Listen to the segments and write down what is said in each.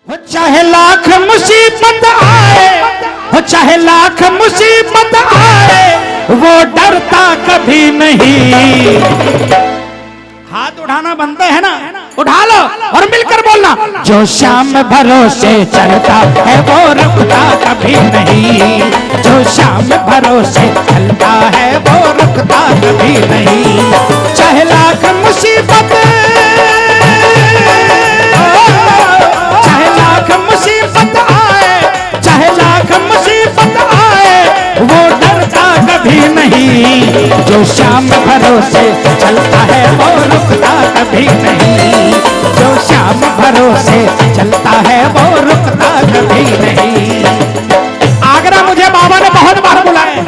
हो चाहे लाख मुसीबत आए, हो चाहे लाख मुसीबत आए, वो डरता कभी नहीं। हाथ उठाना बनता है ना, उठा लो और मिलकर बोलना, जो शाम भरोसे चलता है वो रुकता कभी नहीं। जो शाम भरोसे चलता है वो रुकता कभी नहीं। चाहे लाख मुसीबत, चाहे लाख मुसीबत आए, चाहे लाख मुसीबत आए, वो डरता कभी नहीं। जो शाम भरोसे चलता है वो रुकता कभी नहीं। जो शाम भरोसे चलता है वो रुकता कभी नहीं। आगरा मुझे बाबा ने बहुत बार बुलाया,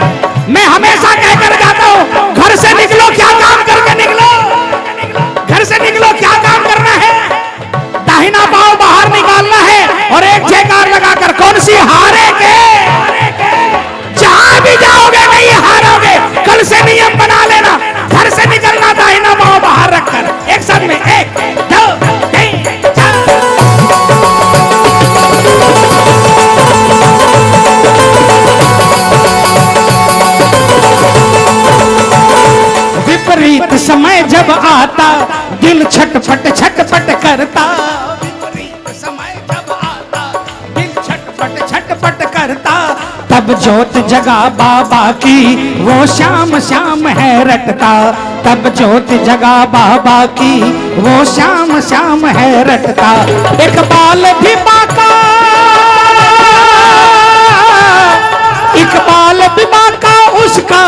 मैं हमेशा कहकर जाता हूँ, घर से निकलो क्या काम करके निकलो, घर से निकलो क्या काम करना है, दाहिना पांव बाहर निकालना है और एक जयकार लगाकर, कौन सी हारेंगे, जहां भी जाओगे नहीं हारोगे। कल से नियम बना लेना, घर से निकलना दाहिना पांव बाहर रखकर, एक साथ में 1 2 3 4। विपरीत समय जब आता दिल छटपट छटपट करता। विपरीत समय जब आता दिल छटपट छटपट करता। तब जोत जगा बाबा की वो श्याम श्याम है रटता। तब जोत जगा बाबा की वो श्याम श्याम है रटता। इकबाल भी बाका, इकबाल भी बाका उसका,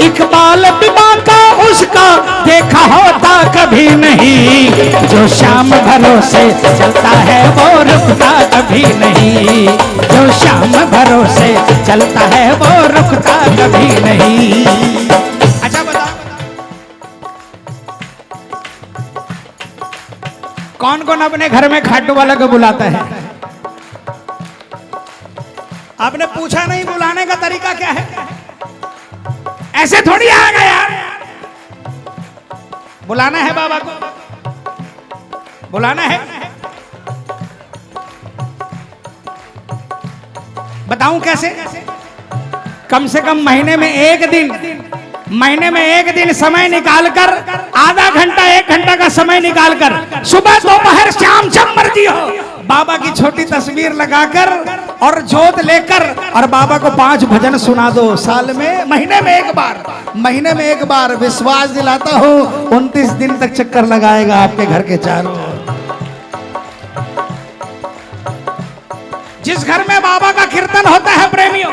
इकबाल भी बाका उसका, देखा होता कभी नहीं। जो शाम भरोसे चलता है वो रुकता कभी नहीं। जो शाम भरोसे चलता है वो रुकता कभी नहीं। अच्छा बताओ, कौन कौन अपने घर में खाटू वाला को बुलाता है? आपने पूछा नहीं बुलाने का तरीका क्या है? ऐसे थोड़ी आएगा यार, बुलाना है बाबा को, बुलाना है। बताऊं कैसे? कम से कम महीने में एक दिन समय निकालकर, आधा घंटा 1 घंटा का समय निकालकर, सुबह दोपहर शाम जब मर्जी हो, बाबा की छोटी तस्वीर लगाकर और जोत लेकर और बाबा को 5 भजन सुना दो। साल में, महीने में एक बार, महीने में एक बार। विश्वास दिलाता हूं 29 दिन तक चक्कर लगाएगा आपके घर के चारों ओर। जिस घर में बाबा का कीर्तन होता है प्रेमियों,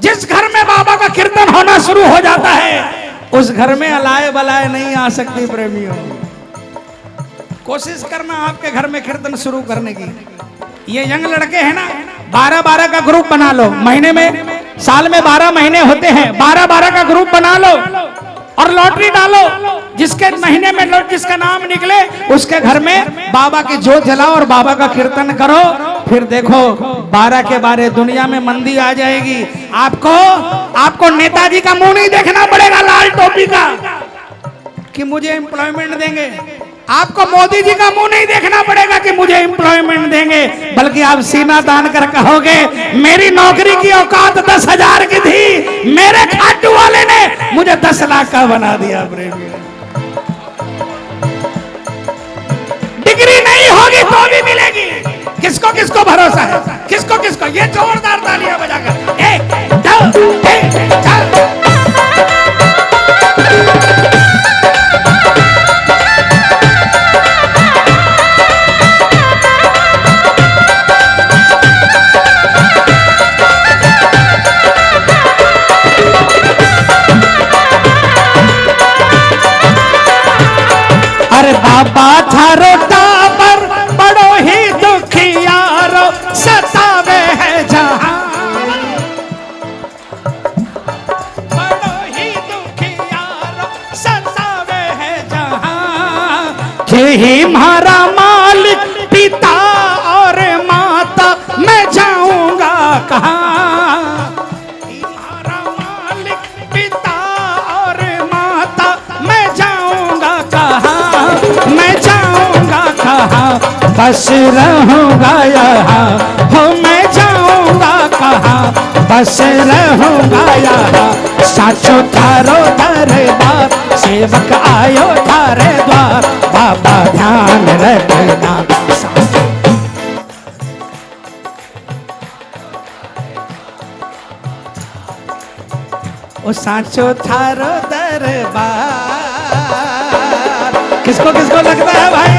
जिस घर में बाबा का कीर्तन होना शुरू हो जाता है, उस घर में अलाए बलाए नहीं आ सकती प्रेमियों। कोशिश करना आपके घर में कीर्तन शुरू करने की। ये यंग लड़के हैं ना, 12-12 का ग्रुप बना लो। महीने में, साल में 12 महीने होते हैं, 12-12 का ग्रुप बना लो और लॉटरी डालो। जिसके महीने में जिसका नाम निकले उसके घर में बाबा की जोत जलाओ और बाबा का कीर्तन करो। फिर देखो 12 के 12 दुनिया में मंदी आ जाएगी। आपको नेताजी का मुंह नहीं देखना पड़ेगा, लाल टोपी का, कि मुझे एम्प्लॉयमेंट देंगे। आपको मोदी जी का मुंह नहीं देखना पड़ेगा कि मुझे एम्प्लॉयमेंट देंगे, बल्कि आप सीना तान कर कहोगे, मेरी नौकरी की औकात 10,000 की थी, मेरे खाटू वाले ने मुझे 10 लाख का बना दिया। डिग्री नहीं होगी तो भी मिलेगी। किसको किसको भरोसा है? किसको किसको? ये जोरदार तालियां बजाकर 1 2 3 4। अरे बाबा थारो टाबर बड़ो ही दुखियारो सतावे है जहां, बड़ो ही दुखियारो सतावे है जहां। ही हमारा मालिक पिता और माता, मैं जाऊंगा कहां? हमारा मालिक पिता और माता, मैं जाऊंगा कहां? मैं जाऊंगा कहां? बस रहूंगा यहाँ, हो मैं जाऊंगा कहाँ, बस रहूंगा यहाँ। साचो थारो दरबार, सेवक आयो थारे द्वार, बाबा ध्यान रखना। ओ साचो थारो दरबार, किसको किसको लगता है भाई?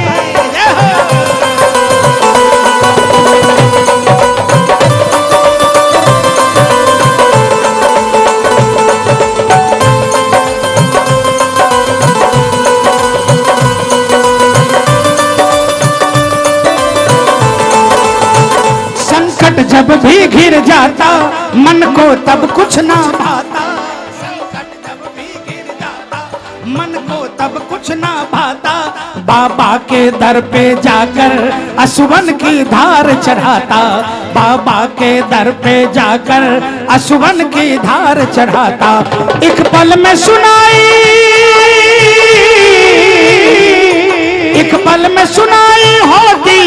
संकट जब भी घिर जाता, मन को तब कुछ ना भाता। संकट जब भी घिर जाता, मन को तब कुछ ना भाता। बाबा के दर पे जाकर असुवन की धार चढ़ाता, बाबा के दर पे जाकर असुवन की धार चढ़ाता। एक पल में सुनाई, एक पल में सुनाई होती,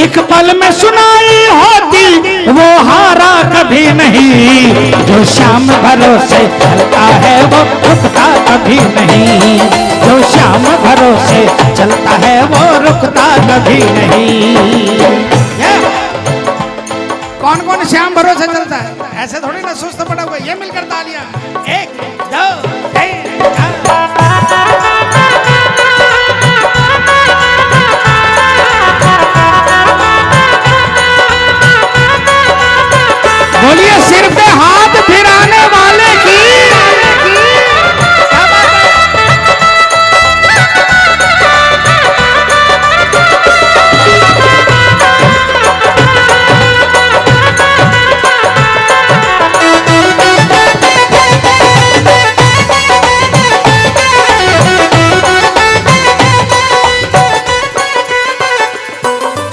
एक पल में सुनाई होती, वो हारा कभी नहीं। जो श्याम भरोसे चलता है वो रुकता कभी नहीं, जो श्याम भरोसे चलता है वो रुकता कभी नहीं। कौन कौन श्याम भरोसे चलता है? ऐसे थोड़ी ना सुस्त पड़ा हुआ। ये मिलकर तालियां, 1 2 3 बोलिए सिर पे हाथ फिराने वाले की।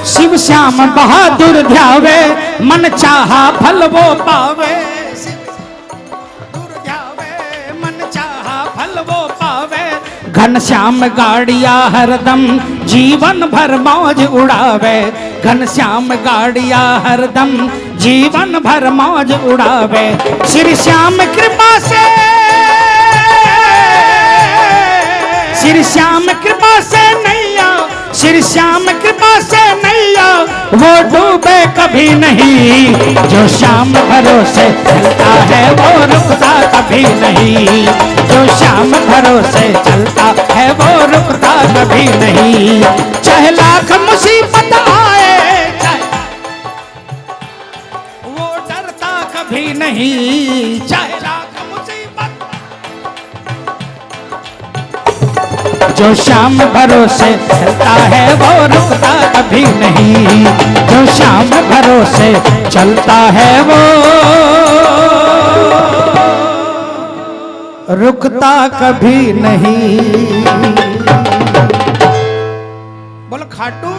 शिव श्याम बहादुर ध्यावे, मन चाहा फल वो पावे। शिव ध्यावे, मन चाहा फल वो पावे। घनश्याम गाड़िया हरदम जीवन भर मौज उड़ावे, घनश्याम गाड़िया हरदम जीवन भर मौज उड़ावे। श्री श्याम कृपा से, श्री श्याम कृपा से नैया, श्री श्याम कृपा से नैया वो डूबे कभी नहीं। जो श्याम भरोसे चलता है वो रुकता कभी नहीं, जो श्याम भरोसे चलता है वो रुकता कभी नहीं। चाहे लाख मुसीबत आए, वो डरता कभी नहीं। चाहे लाख मुसीबत, जो श्याम भरोसे चलता है वो रुकता कभी नहीं, जो श्याम भरोसे चलता है वो रुकता कभी नहीं। बोलो खाटू